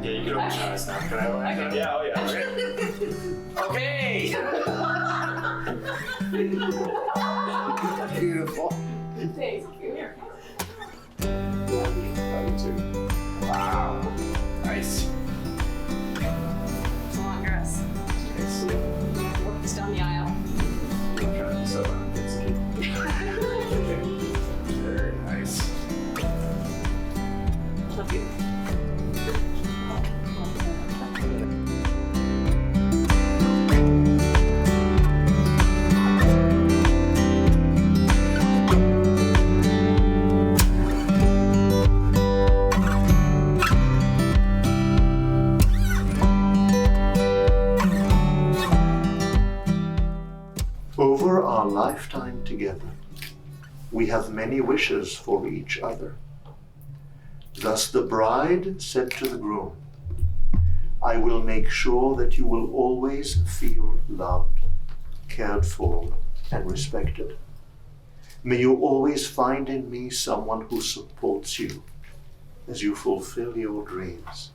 Yeah, you can open your eyes now. Can I have a Yeah, oh yeah, okay. Beautiful. Thank you. Here. Wow. Nice. It's a long dress. Nice. Work this down the aisle. I'm trying to set up. Okay. Very nice. Love you. Over our lifetime together, we have many wishes for each other. Thus the bride said to the groom, I will make sure that you will always feel loved, cared for, and respected. May you always find in me someone who supports you as you fulfill your dreams,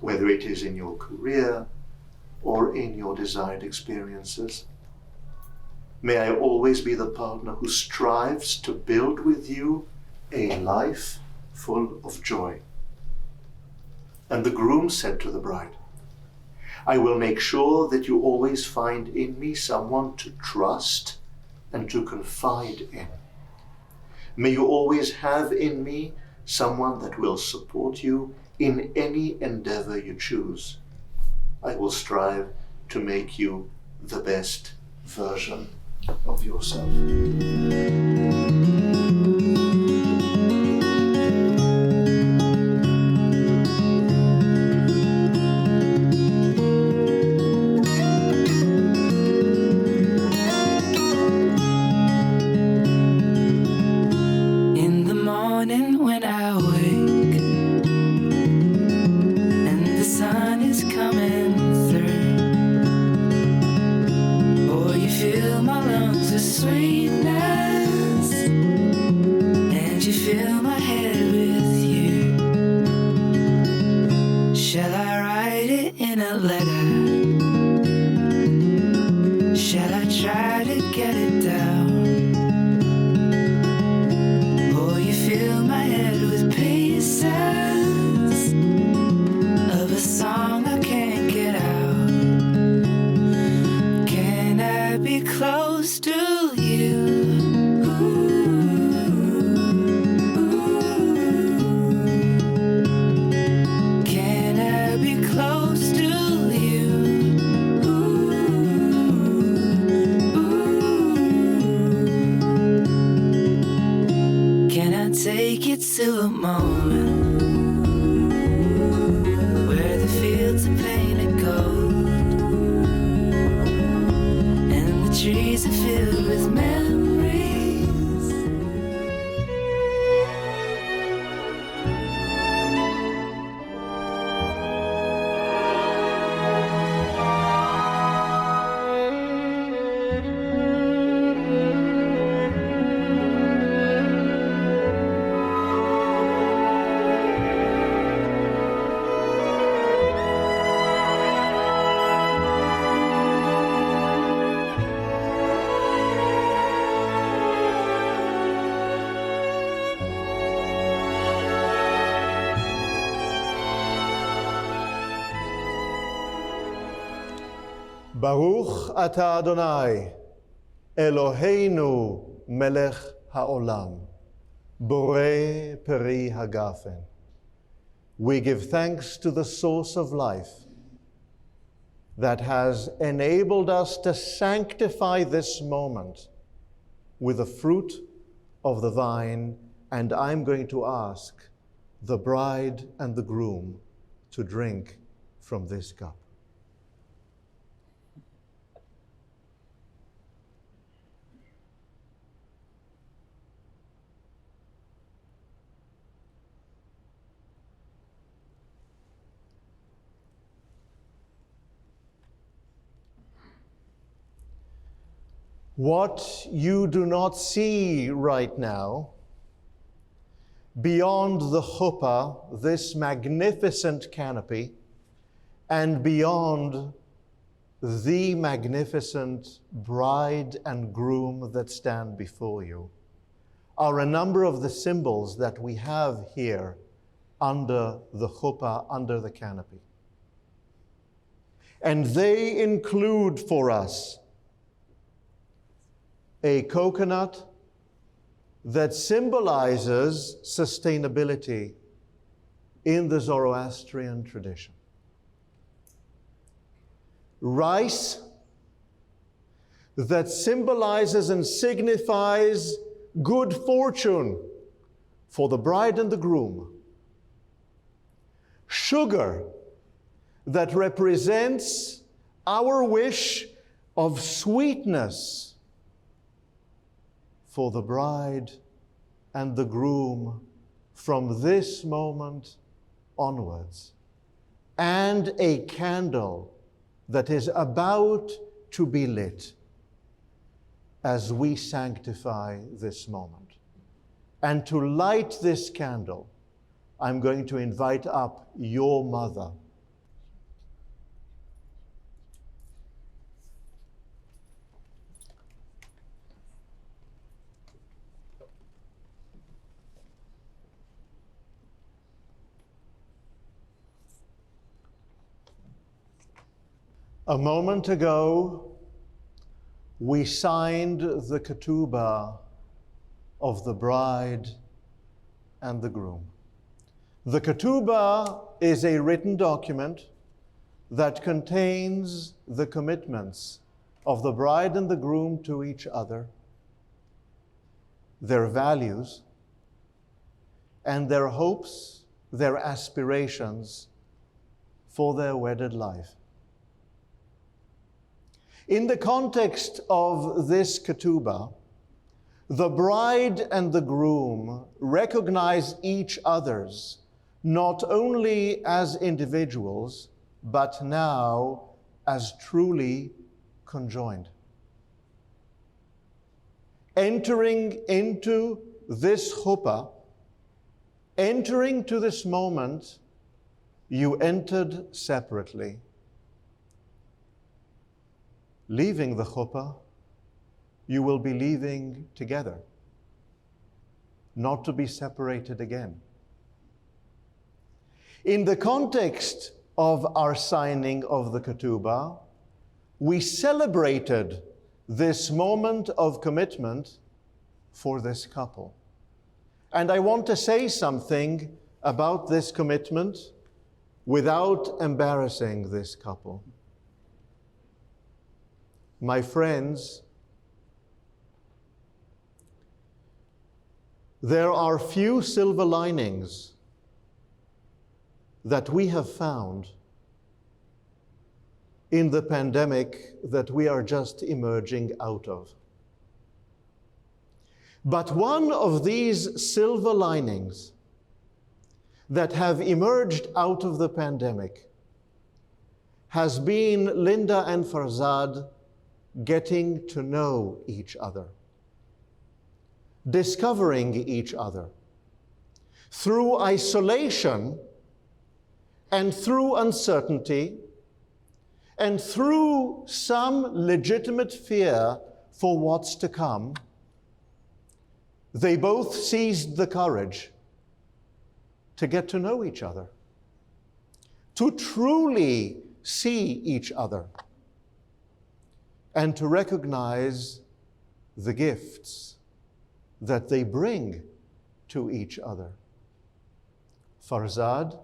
whether it is in your career or in your desired experiences. May I always be the partner who strives to build with you a life full of joy. And the groom said to the bride, I will make sure that you always find in me someone to trust and to confide in. May you always have in me someone that will support you in any endeavor you choose. I will strive to make you the best version of yourself. In the morning when I wake and the sun is coming through, oh, you fill my lungs with sweetness and you fill my head with you. Shall I write it in a letter? Shall I try to get it down? Fill my head with pieces of a song I can't get out. Can I be close to you? Can I be close to you? Can I take you to a moment where the fields are painted gold and the trees are filled with memories? Baruch Ata Adonai, Eloheinu melech haolam, borei peri hagafen. We give thanks to the source of life that has enabled us to sanctify this moment with the fruit of the vine, and I'm going to ask the bride and the groom to drink from this cup. What you do not see right now beyond the chuppah, this magnificent canopy, and beyond the magnificent bride and groom that stand before you, are a number of the symbols that we have here under the chuppah, under the canopy. And they include for us a coconut that symbolizes sustainability in the Zoroastrian tradition. Rice that symbolizes and signifies good fortune for the bride and the groom. Sugar that represents our wish of sweetness for the bride and the groom from this moment onwards. And a candle that is about to be lit as we sanctify this moment. And to light this candle, I'm going to invite up your mother. A moment ago, we signed the Ketuba of the bride and the groom. The Ketuba is a written document that contains the commitments of the bride and the groom to each other, their values, and their hopes, their aspirations for their wedded life. In the context of this Ketuba, the bride and the groom recognize each other's not only as individuals, but now as truly conjoined. Entering into this chuppah, entering to this moment, you entered separately. Leaving the chuppah, you will be leaving together, not to be separated again. In the context of our signing of the Ketuba, we celebrated this moment of commitment for this couple. And I want to say something about this commitment without embarrassing this couple. My friends, there are few silver linings that we have found in the pandemic that we are just emerging out of. But one of these silver linings that have emerged out of the pandemic has been Linda and Farzad getting to know each other, discovering each other through isolation and through uncertainty and through some legitimate fear for what's to come. They both seized the courage to get to know each other, to truly see each other, and to recognize the gifts that they bring to each other. Farzad,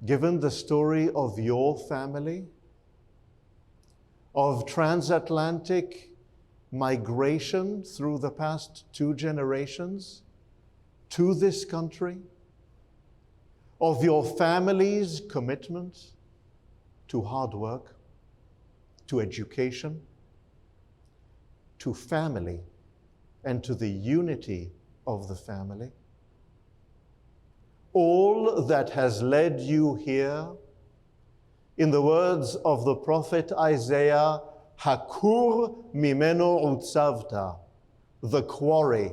given the story of your family, of transatlantic migration through the past 2 generations to this country, of your family's commitment to hard work, to education, to family, and to the unity of the family. All that has led you here, in the words of the prophet Isaiah, Hakur mimeno utzavta, the quarry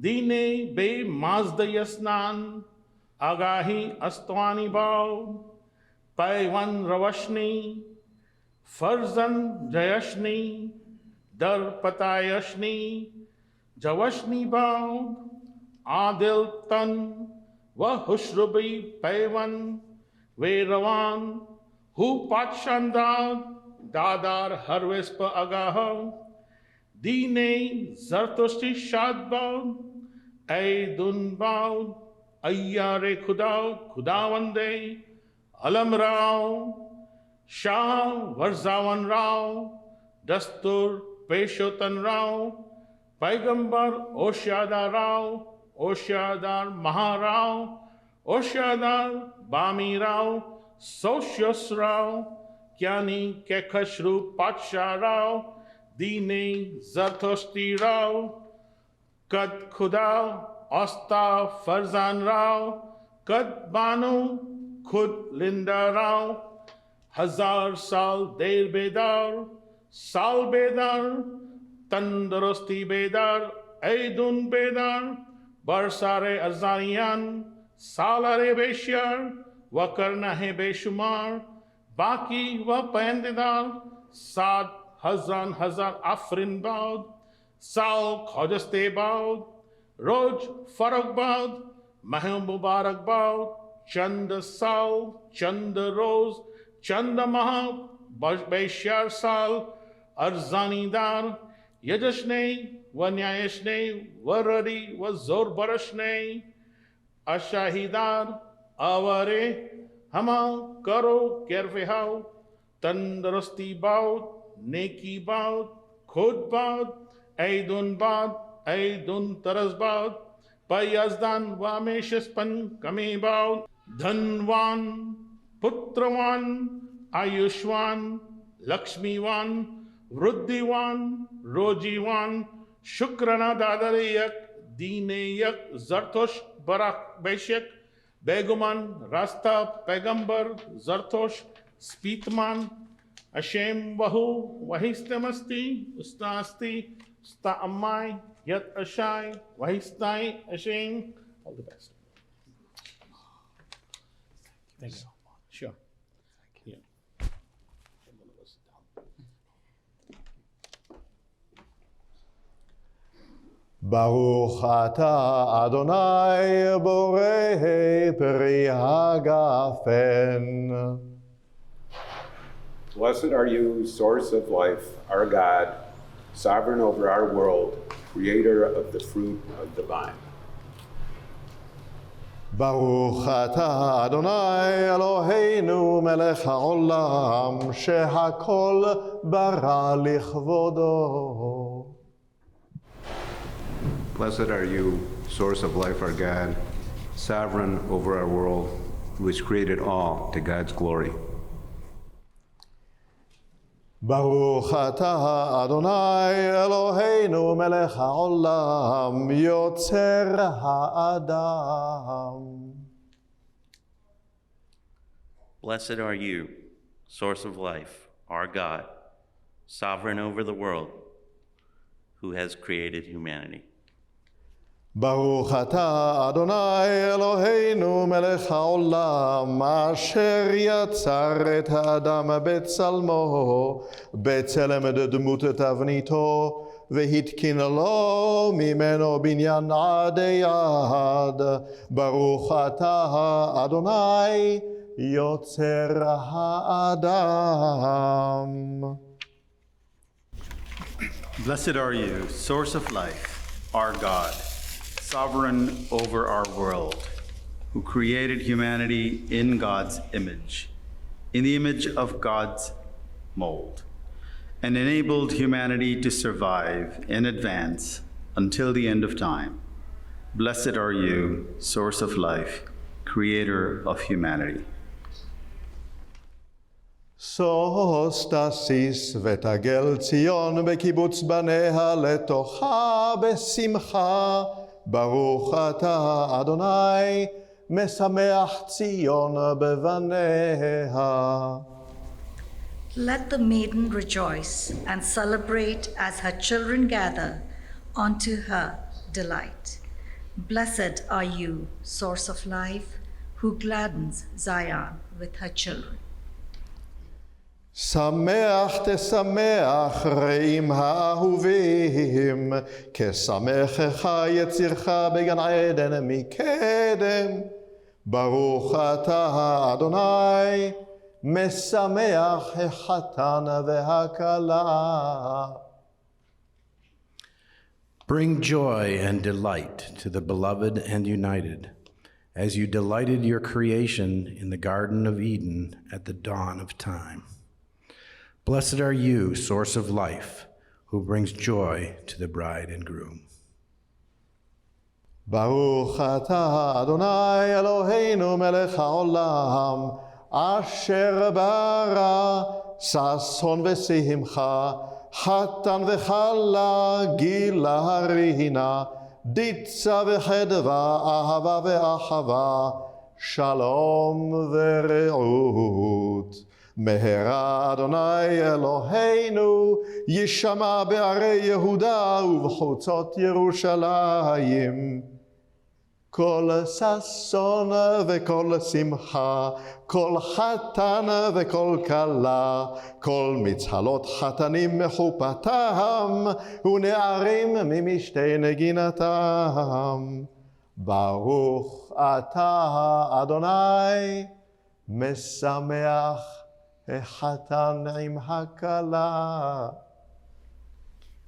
Dine be mazda yasnan, agahi astwani bao, paivan ravashni, farzan jayashni, dar patayashni, javashni bao, adil tan, wa hushrubi paivan, ve rawan, hu patshandad, dadar harvespa agaha, dine zartoshti shadbaud, ay dunbaud, ayyare khudawande, alam rao, shah varzavan rao, dastur peshotan rao, paigambar oshyadar rao, oshyadar maharao, oshyadar bami rao, socios rao, kyani kekhashru patsha rao, dine zartoshti rao, kad khuda asta farzan rao, kad banu khud linda rao, hazar sal der bedar, sal bedar, tandurusti bedar, aidun bedar, barsare azariyan, salare beshyar, wakarna he beshumar, baki wa pendidar, sad hazar afrin baud, sal khojaste baud, roj farag baud, mahum mubarak baud, chanda sal, chanda rose, chanda maha, beshyar sal, arzani dar, yajashne, wa nyayashne, wa radi, wa zor barashne, ashahidar, aware, hama karo kerfe hao, tandurusti baud, neki baud, khud baud, aidun taraz baud, payazdan vameshaspan kame baud, dhanvan, putravan, ayushvan, lakshmivan, vruddhivan, rojivan, shukrana dadariyak, dineyak, zartosh barak beshyak, beguman, rasta, pegambar, zartosh, spitman, Hashem Vahu Vahistamasti Ustasti Sta Amai Yat Ashai Vahistai Hashem. All the best. Thank you. Sure. Yeah. Baruch atah Adonai borei peri hagafen. Blessed are you, source of life, our God, sovereign over our world, creator of the fruit of the vine. Baruch atah Adonai Eloheinu melech haolam shehakol bara lichvodo. Blessed are you, source of life, our God, sovereign over our world, who has created all to God's glory. Baruch atah Adonai Eloheinu melech haolam yotzer ha'adam. Blessed are you, source of life, our God, sovereign over the world, who has created humanity. Baruch atah Adonai Eloheinu melech haolam asher yatzar et ha'adam betzalmo b'tzelem dmut tavnito והתקין לו ממנו בניין עד יד. ברוך אתה אדוני יוצר האדם. Blessed are you, source of life, our God, sovereign over our world, who created humanity in God's image, in the image of God's mold, and enabled humanity to survive and advance until the end of time. Blessed are you, source of life, creator of humanity. שוש תסיס ותגל ציון בקיבוץ בניה לתוכה בשמחה. ברוך אתה אדוני משמח ציון בבניה. Let the maiden rejoice and celebrate as her children gather unto her delight. Blessed are you, source of life, who gladdens Zion with her children. שמח תשמח רעים האהובים, כשמחך יצירך בגן עדן מקדם. ברוך אתה אדוני, משמח החתן והכלה. Bring joy and delight to the beloved and united, as you delighted your creation in the Garden of Eden at the dawn of time. Blessed are you, source of life, who brings joy to the bride and groom. ברוך אתה אדוני אלוהינו מלך העולם, אשר ברא ששון ושמחה, חתן וכלה, גילה רינה, דיצה וחדווה, אהבה ואחווה, שלום ורעות. מהרה אדוני אלוהינו, ישמע בערי יהודה ובחוצות ירושלים. כל ששון וכל שמחה, כל חתן וכל כלה, כל מצהלות חתנים מחופתם, ונערים ממשתי נגינתם. ברוך אתה אדוני, משמח החתן עם הכלה.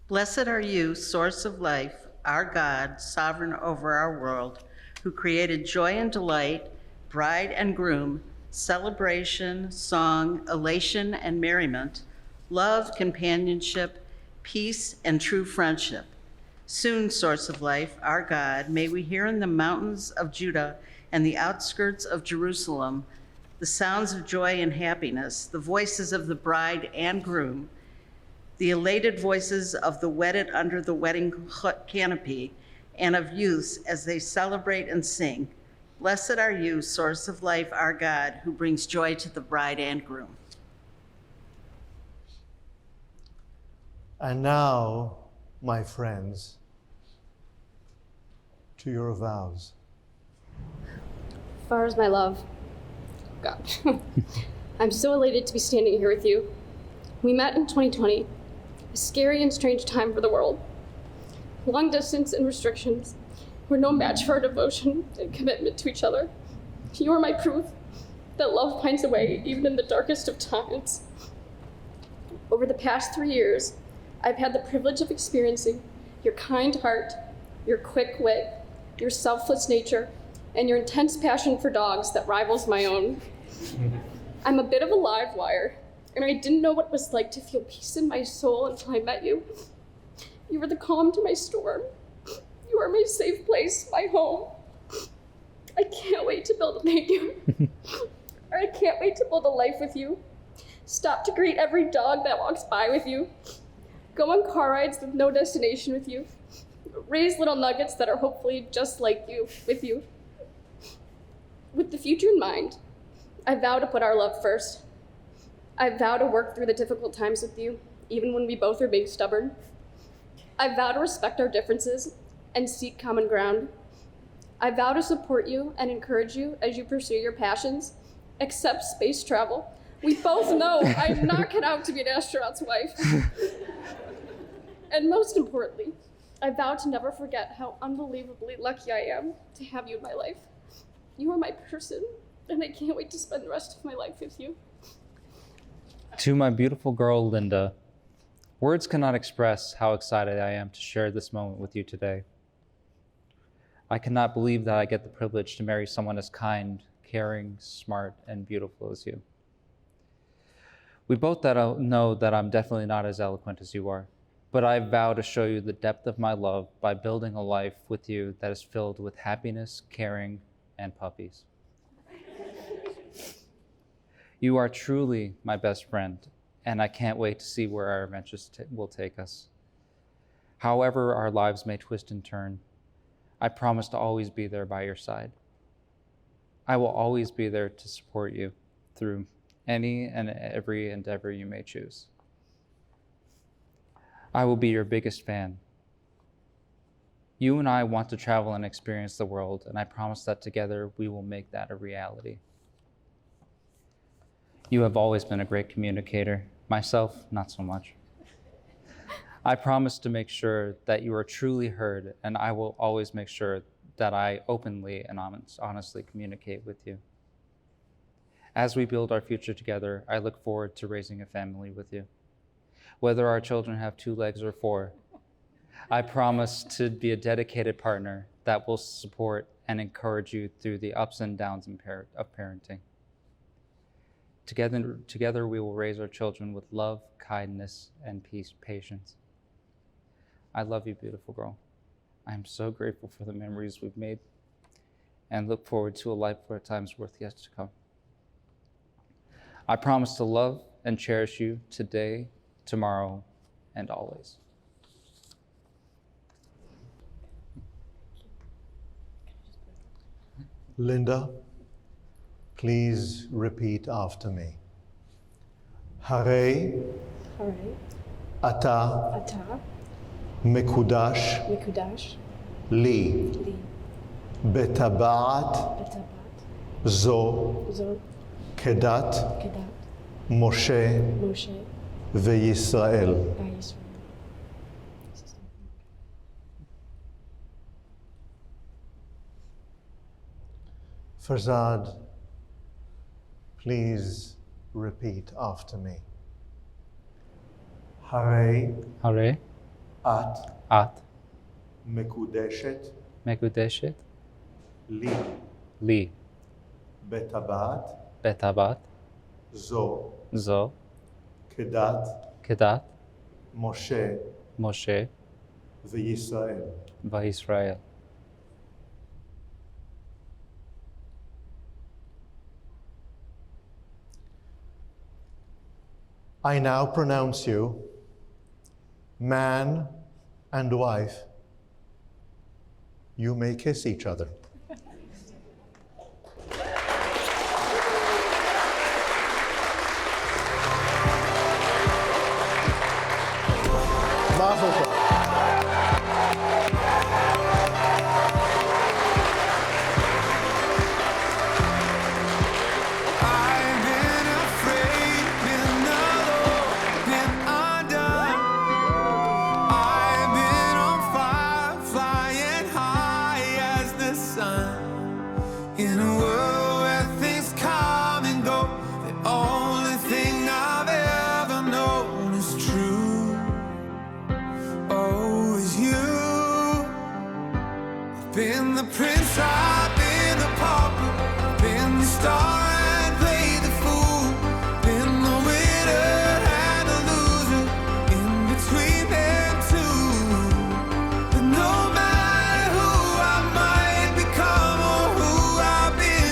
Blessed are you, source of life, our God, sovereign over our world, who created joy and delight, bride and groom, celebration, song, elation, and merriment, love, companionship, peace, and true friendship. Soon, source of life, our God, may we hear in the mountains of Judah and the outskirts of Jerusalem the sounds of joy and happiness, the voices of the bride and groom, the elated voices of the wedded under the wedding canopy, and of youths as they celebrate and sing. Blessed are you, source of life, our God, who brings joy to the bride and groom. And now, my friends, to your vows. Fars, my love. God. I'm so elated to be standing here with you. We met in 2020, a scary and strange time for the world. Long distance and restrictions were no match for our devotion and commitment to each other. You are my proof that love finds a way even in the darkest of times. Over the past 3 years, I've had the privilege of experiencing your kind heart, your quick wit, your selfless nature, and your intense passion for dogs that rivals my own. I'm a bit of a live wire, and I didn't know what it was like to feel peace in my soul until I met you. You were the calm to my storm. You are my safe place, my home. I can't wait to build I can't wait to build a life with you. Stop to greet every dog that walks by with you. Go on car rides with no destination with you. Raise little nuggets that are hopefully just like you, with you. With the future in mind, I vow to put our love first. I vow to work through the difficult times with you, even when we both are being stubborn. I vow to respect our differences and seek common ground. I vow to support you and encourage you as you pursue your passions, accept space travel. We both know I'm not cut out to be an astronaut's wife. And most importantly, I vow to never forget how unbelievably lucky I am to have you in my life. You are my person, and I can't wait to spend the rest of my life with you. To my beautiful girl, Linda, words cannot express how excited I am to share this moment with you today. I cannot believe that I get the privilege to marry someone as kind, caring, smart, and beautiful as you. We both know that I'm definitely not as eloquent as you are, but I vow to show you the depth of my love by building a life with you that is filled with happiness, caring, and puppies. You are truly my best friend, and I can't wait to see where our adventures will take us. However our lives may twist and turn, I promise to always be there by your side. I will always be there to support you through any and every endeavor you may choose. I will be your biggest fan. You and I want to travel and experience the world, and I promise that together we will make that a reality. You have always been a great communicator. Myself, not so much. I promise to make sure that you are truly heard, and I will always make sure that I openly and honestly communicate with you. As we build our future together, I look forward to raising a family with you. Whether our children have 2 legs or 4, I promise to be a dedicated partner that will support and encourage you through the ups and downs of parenting. Together we will raise our children with love, kindness, and patience. I love you, beautiful girl. I am so grateful for the memories we've made and look forward to a lifetime's worth yet to come. I promise to love and cherish you today, tomorrow, and always. Linda, please repeat after me. Hare Ata Mekudash Li Betabat Zo Kedat Moshe Ve'Yisrael. Farzad, please repeat after me. Hare At Mekudeshet Li Betabat Zo Kedat Moshe Ve'Yisrael. I now pronounce you man and wife. You may kiss each other. Mazel tov. Been the prince, I've been the pauper, been the star and played the fool, been the winner and the loser, in between them two. But no matter who I might become or who I've been,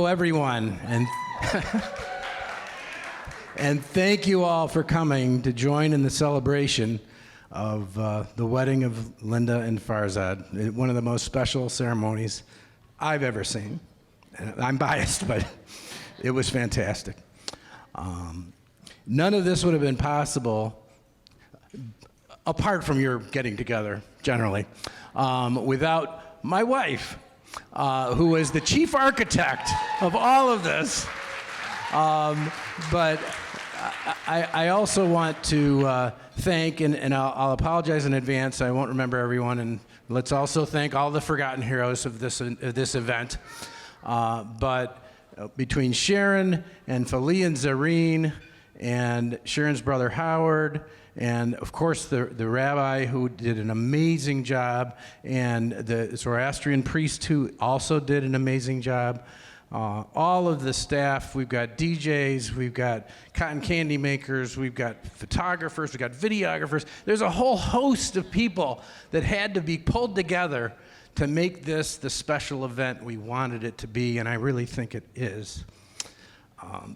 everyone, and thank you all for coming to join in the celebration of the wedding of Linda and Farzad, one of the most special ceremonies I've ever seen. And I'm biased, but it was fantastic. None of this would have been possible, apart from your getting together, generally, without my wife, who was the chief architect of all of this. But I also want to thank, and I'll apologize in advance, I won't remember everyone, and let's also thank all the forgotten heroes of this event. But between Sharon and Fali and Zareen, and Sharon's brother Howard, and of course the rabbi who did an amazing job, and the Zoroastrian priest who also did an amazing job, all of the staff, we've got DJs, we've got cotton candy makers, we've got photographers, we've got videographers. There's a whole host of people that had to be pulled together to make this the special event we wanted it to be, and I really think it is.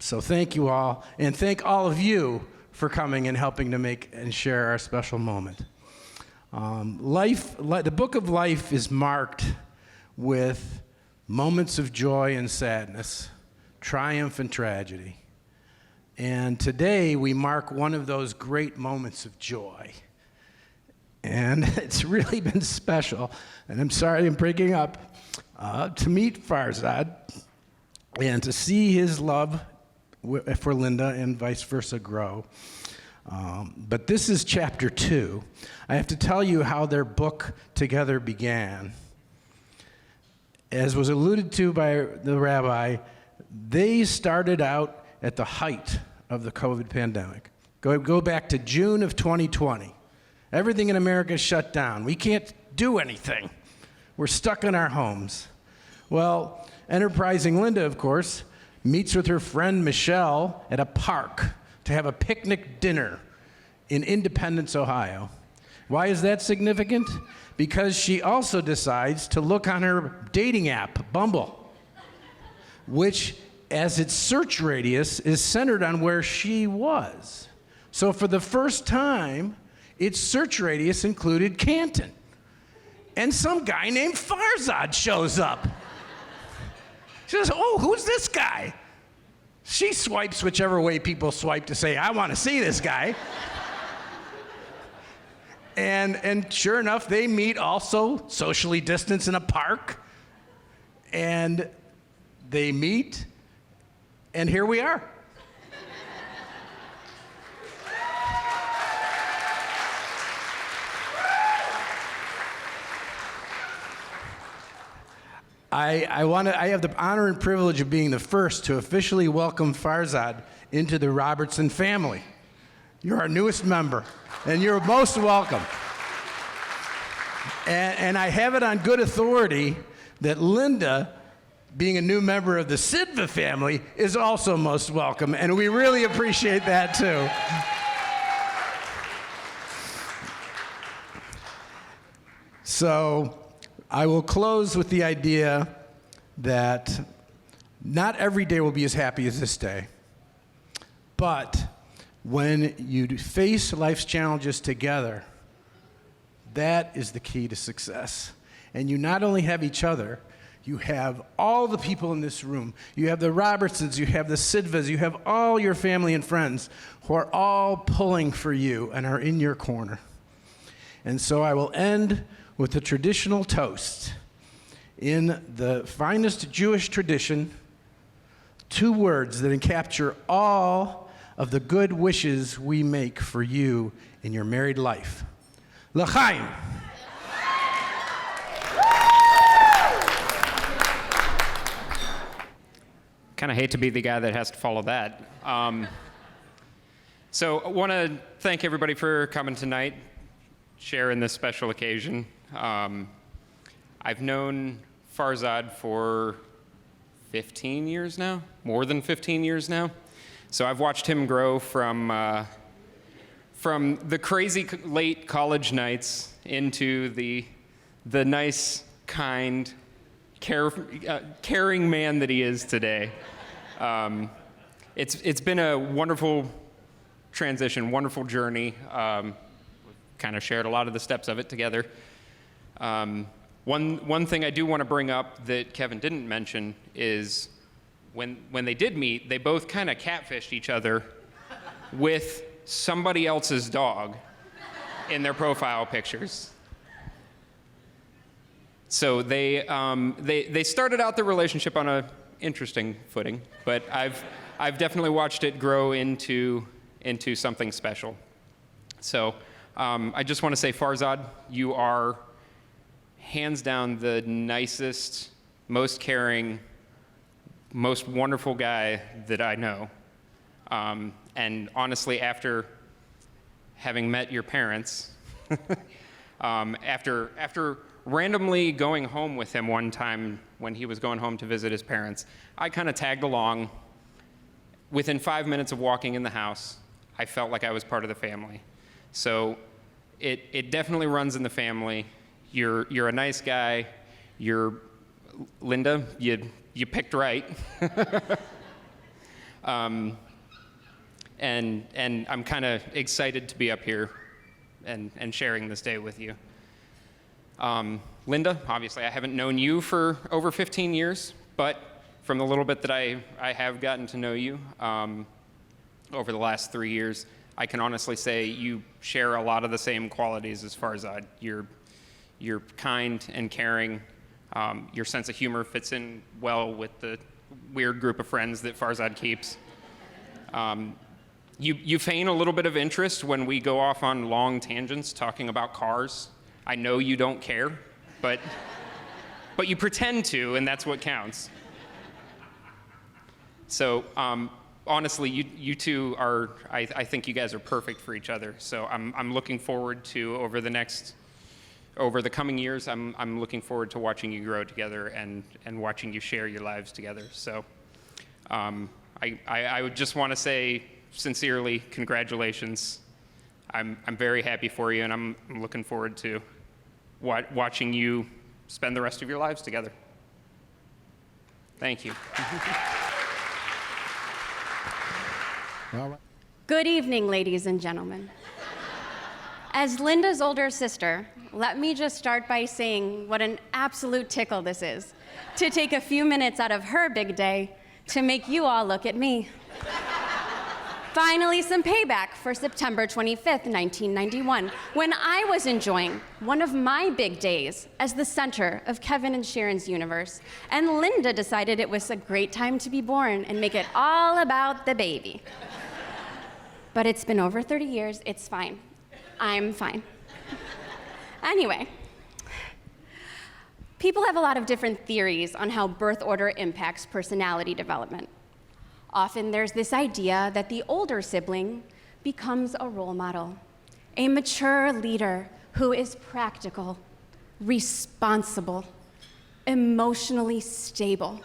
So thank you all, and thank all of you for coming and helping to make and share our special moment. The book of life is marked with moments of joy and sadness, triumph and tragedy. And today we mark one of those great moments of joy. And it's really been special, and I'm sorry I'm breaking up, to meet Farzad and to see his love for Linda and vice versa grow. But this is chapter 2. I have to tell you how their book together began. As was alluded to by the rabbi, they started out at the height of the COVID pandemic. Go back to June of 2020. Everything in America is shut down. We can't do anything. We're stuck in our homes. Well, enterprising Linda, of course, meets with her friend Michelle at a park to have a picnic dinner in Independence, Ohio. Why is that significant? Because she also decides to look on her dating app, Bumble, which, as its search radius, is centered on where she was. So for the first time, its search radius included Canton. And some guy named Farzad shows up. She says, oh, who's this guy? She swipes whichever way people swipe to say, I want to see this guy. And sure enough, they meet also socially distanced in a park. And they meet, and here we are. I have the honor and privilege of being the first to officially welcome Farzad into the Robertson family. You're our newest member, and you're most welcome. And I have it on good authority that Linda, being a new member of the Sidva family, is also most welcome, and we really appreciate that too. So I will close with the idea that not every day will be as happy as this day, but when you face life's challenges together, that is the key to success. And you not only have each other, you have all the people in this room. You have the Robertsons, you have the Sidvas, you have all your family and friends who are all pulling for you and are in your corner. And so I will end with the traditional toast. In the finest Jewish tradition, 2 words that encapture all of the good wishes we make for you in your married life. L'chaim. Kind of hate to be the guy that has to follow that. So I want to thank everybody for coming tonight, sharing this special occasion. I've known Farzad for 15 years now, more than 15 years now. So I've watched him grow from the crazy late college nights into the nice, kind, caring man that he is today. It's been a wonderful transition, wonderful journey. Kind of shared a lot of the steps of it together. One thing I do want to bring up that Kevin didn't mention is when they did meet, they both kind of catfished each other with somebody else's dog in their profile pictures. So they started out their relationship on an interesting footing, but I've definitely watched it grow into something special. So I just want to say, Farzad, you are hands down the nicest, most caring, most wonderful guy that I know. And honestly, after having met your parents, after randomly going home with him one time when he was going home to visit his parents, I kind of tagged along. Within 5 minutes of walking in the house, I felt like I was part of the family. So it definitely runs in the family. You're a nice guy. Linda, you picked right. And I'm kind of excited to be up here and sharing this day with you. Linda, obviously I haven't known you for over 15 years, but from the little bit that I have gotten to know you over the last 3 years, I can honestly say you share a lot of the same qualities as Farzad. You're kind and caring. Your sense of humor fits in well with the weird group of friends that Farzad keeps. You feign a little bit of interest when we go off on long tangents talking about cars. I know you don't care, but you pretend to, and that's what counts. So honestly, you two are, I think you guys are perfect for each other. So I'm looking forward to, over the coming years, I'm looking forward to watching you grow together and watching you share your lives together. So I would just want to say sincerely, congratulations. I'm very happy for you, and I'm looking forward to watching you spend the rest of your lives together. Thank you. Good evening, ladies and gentlemen. As Linda's older sister, let me just start by saying what an absolute tickle this is, to take a few minutes out of her big day to make you all look at me. Finally, some payback for September 25th, 1991, when I was enjoying one of my big days as the center of Kevin and Sharon's universe, and Linda decided it was a great time to be born and make it all about the baby. But it's been over 30 years, it's fine. I'm fine. Anyway, people have a lot of different theories on how birth order impacts personality development. Often there's this idea that the older sibling becomes a role model, a mature leader who is practical, responsible, emotionally stable.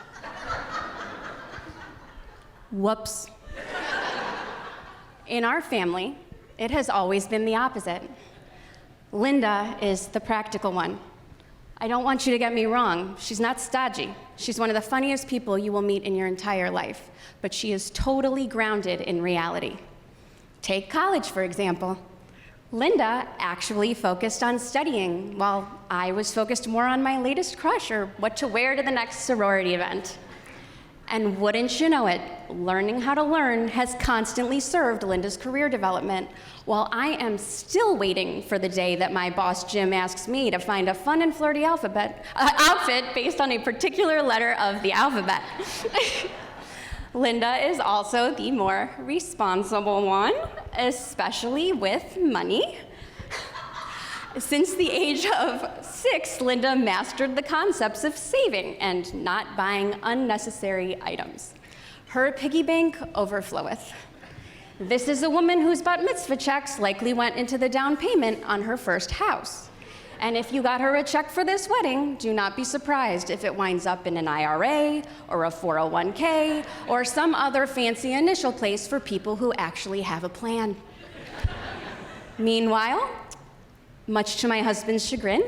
Whoops. In our family, it has always been the opposite. Linda is the practical one. I don't want you to get me wrong. She's not stodgy. She's one of the funniest people you will meet in your entire life, but she is totally grounded in reality. Take college, for example. Linda actually focused on studying, while I was focused more on my latest crush or what to wear to the next sorority event. And wouldn't you know it, learning how to learn has constantly served Linda's career development, while I am still waiting for the day that my boss Jim asks me to find a fun and flirty outfit based on a particular letter of the alphabet. Linda is also the more responsible one, especially with money. Since the age of 6, Linda mastered the concepts of saving and not buying unnecessary items. Her piggy bank overfloweth. This is a woman whose bat mitzvah checks likely went into the down payment on her first house. And if you got her a check for this wedding, do not be surprised if it winds up in an IRA or a 401k or some other fancy initial place for people who actually have a plan. Meanwhile, much to my husband's chagrin,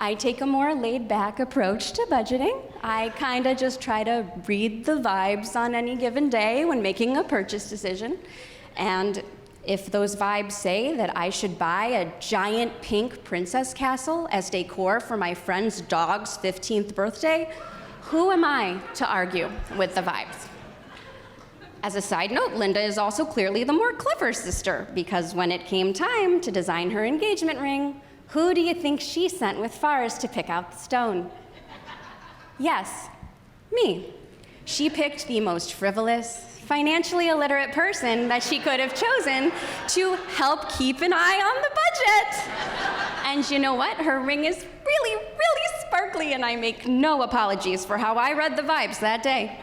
I take a more laid-back approach to budgeting. I kind of just try to read the vibes on any given day when making a purchase decision. And if those vibes say that I should buy a giant pink princess castle as decor for my friend's dog's 15th birthday, who am I to argue with the vibes? As a side note, Linda is also clearly the more clever sister, because when it came time to design her engagement ring, who do you think she sent with Farz to pick out the stone? Yes, me. She picked the most frivolous, financially illiterate person that she could have chosen to help keep an eye on the budget. And you know what? Her ring is really, really sparkly, and I make no apologies for how I read the vibes that day.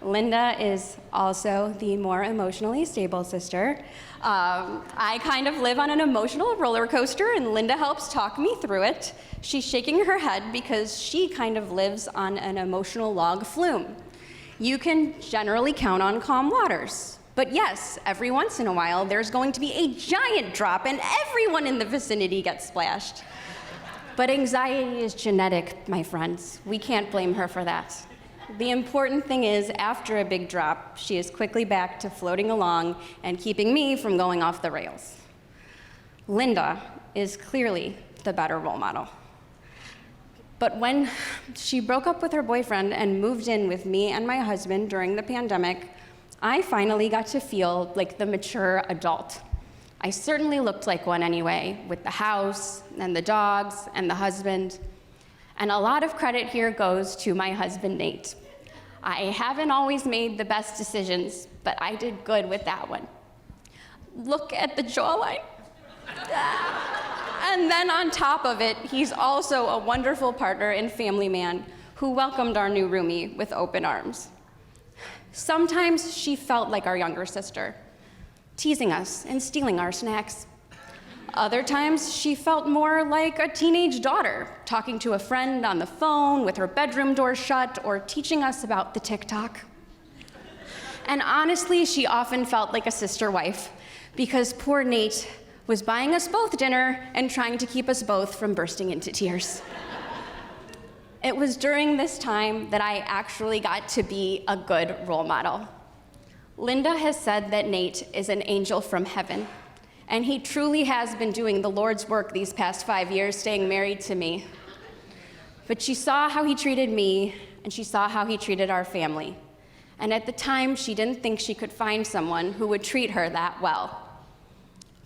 Linda is also the more emotionally stable sister. I kind of live on an emotional roller coaster, and Linda helps talk me through it. She's shaking her head because she kind of lives on an emotional log flume. You can generally count on calm waters. But yes, every once in a while, there's going to be a giant drop, and everyone in the vicinity gets splashed. But anxiety is genetic, my friends. We can't blame her for that. The important thing is, after a big drop, she is quickly back to floating along and keeping me from going off the rails. Linda is clearly the better role model. But when she broke up with her boyfriend and moved in with me and my husband during the pandemic, I finally got to feel like the mature adult. I certainly looked like one anyway, with the house and the dogs and the husband. And a lot of credit here goes to my husband, Nate. I haven't always made the best decisions, but I did good with that one. Look at the jawline. And then on top of it, he's also a wonderful partner and family man who welcomed our new roomie with open arms. Sometimes she felt like our younger sister, teasing us and stealing our snacks. Other times, she felt more like a teenage daughter, talking to a friend on the phone with her bedroom door shut or teaching us about the TikTok. And honestly, she often felt like a sister wife, because poor Nate was buying us both dinner and trying to keep us both from bursting into tears. It was during this time that I actually got to be a good role model. Linda has said that Nate is an angel from heaven. And he truly has been doing the Lord's work these past 5 years, staying married to me. But she saw how he treated me, and she saw how he treated our family. And at the time, she didn't think she could find someone who would treat her that well.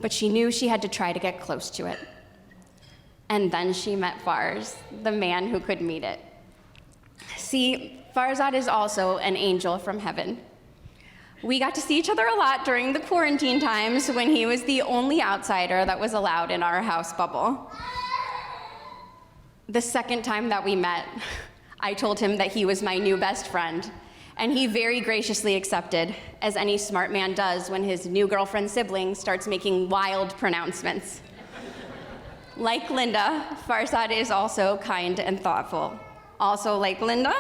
But she knew she had to try to get close to it. And then she met Farz, the man who could meet it. See, Farzad is also an angel from heaven. We got to see each other a lot during the quarantine times when he was the only outsider that was allowed in our house bubble. The second time that we met, I told him that he was my new best friend, and he very graciously accepted, as any smart man does when his new girlfriend's sibling starts making wild pronouncements. Like Linda, Farzad is also kind and thoughtful. Also, like Linda,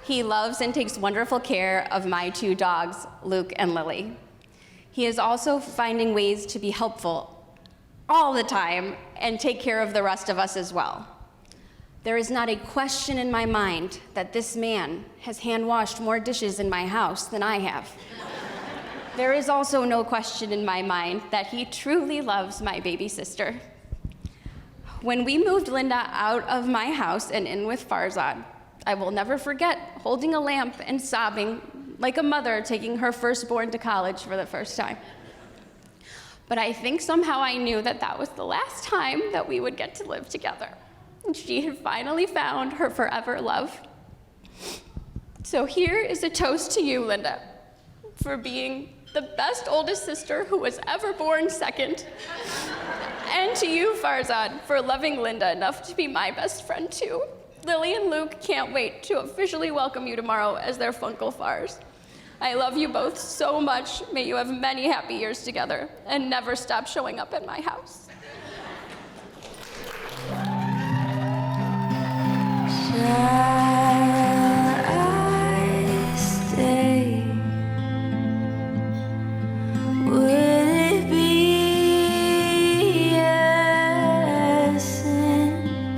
he loves and takes wonderful care of my two dogs, Luke and Lily. He is also finding ways to be helpful all the time and take care of the rest of us as well. There is not a question in my mind that this man has hand-washed more dishes in my house than I have. There is also no question in my mind that he truly loves my baby sister. When we moved Linda out of my house and in with Farzad, I will never forget holding a lamp and sobbing like a mother taking her firstborn to college for the first time. But I think somehow I knew that that was the last time that we would get to live together. She had finally found her forever love. So here is a toast to you, Linda, for being the best oldest sister who was ever born second. And to you, Farzad, for loving Linda enough to be my best friend too. Lily and Luke can't wait to officially welcome you tomorrow as their Funkle Farz. I love you both so much. May you have many happy years together and never stop showing up at my house. Shall I stay? Would it be a sin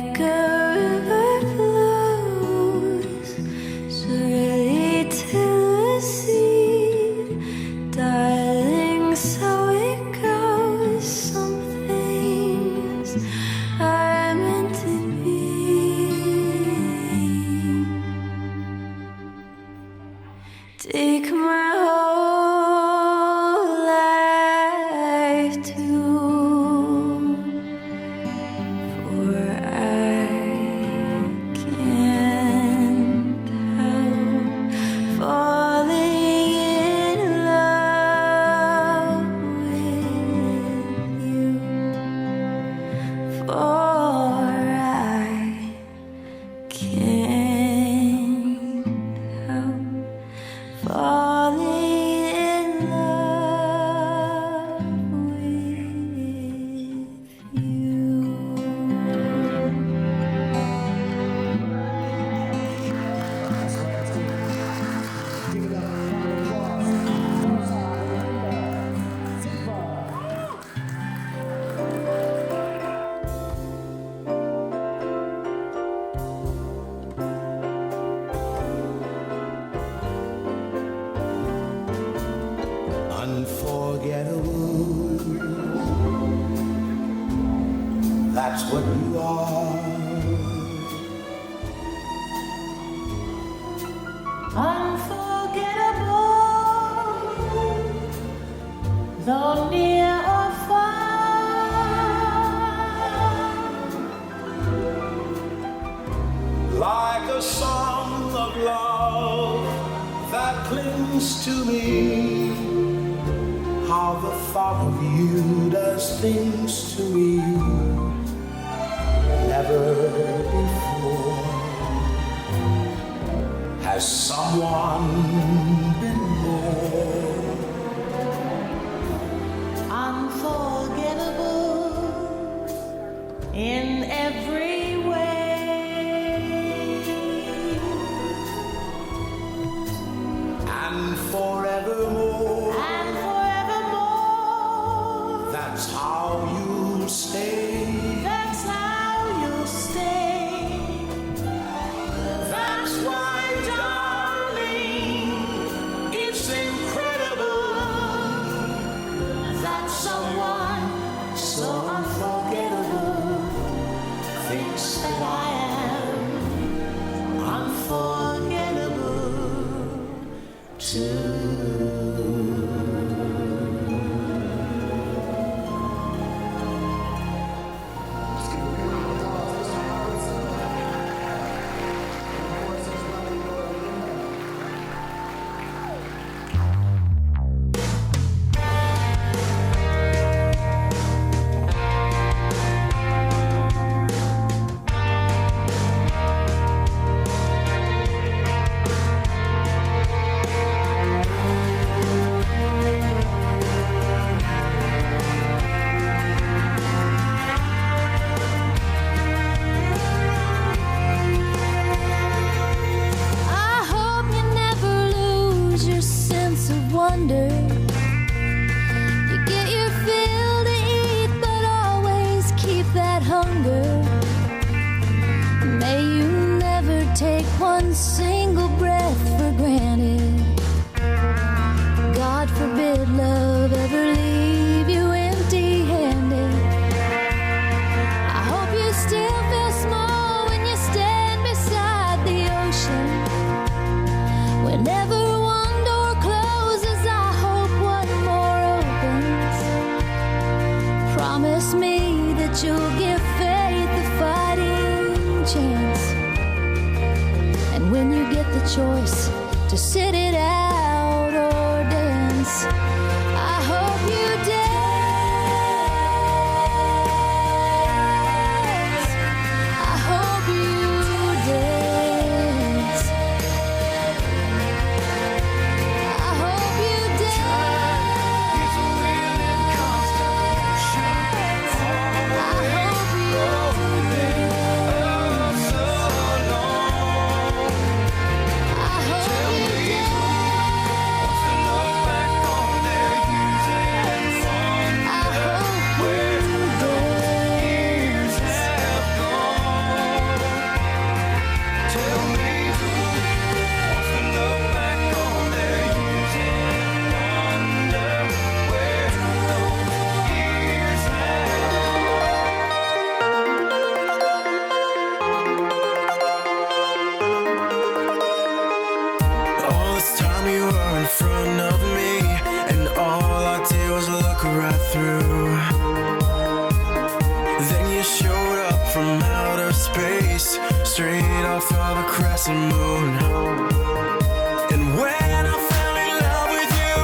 like a river flows surely to the sea, darling, so it goes. Some things are meant to be. Take my whole life too, for I can't help falling in love with you, for I can't help falling in love with you. Unforgettable, that's what you are. Unforgettable, though near or far. Like a song of love that clings to me. How the thought of you does things to me. Never before has someone been more Unforgettable in every way. and forevermore. And forevermore, That's how you'll stay. that's how you'll stay. That's why, darling, it's incredible That someone so unforgettable thinks that I am unforgettable too. I hope you never lose your sense of wonder. You get your fill to eat, but always keep that hunger. May you never take one single breath for granted. God forbid love ever leave you empty-handed. I hope you still feel small when you stand beside the ocean. Whenever one door closes, I hope one more opens. Promise me that you'll give faith a fighting chance. And when you get the choice to sit it out or dance, I hope you dance. I hope you dance. I hope you dance. I hope you dance. I hope you dance. Then you showed up from outer space, straight off of a crescent moon. And when I fell in love with you,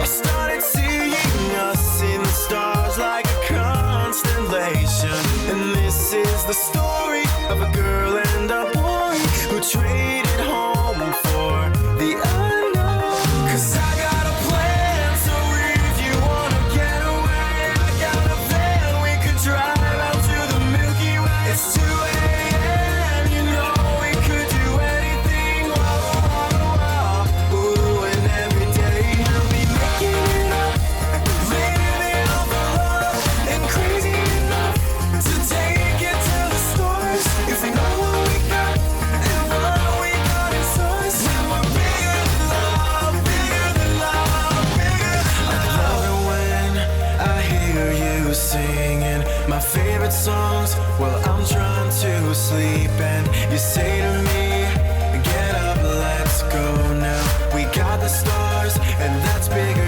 I started seeing us in the stars like a constellation. And this is the story of a girl and a boy who traded home for the unknown. 'Cause I got a plan, so if you wanna get away, I got a van, we could drive out to the Milky Way. It's 2 a.m., you know we could do anything. Ooh, and every day I'll be making it up, living off of love, and crazy enough to take it to the stars. If we know what we got and what we got in stars, then we're bigger than love, bigger than love, bigger than love. I love it when I hear you singing my favorite songs while I'm trying to sleep, and you say to me, get up, let's go now. We got the stars, and that's bigger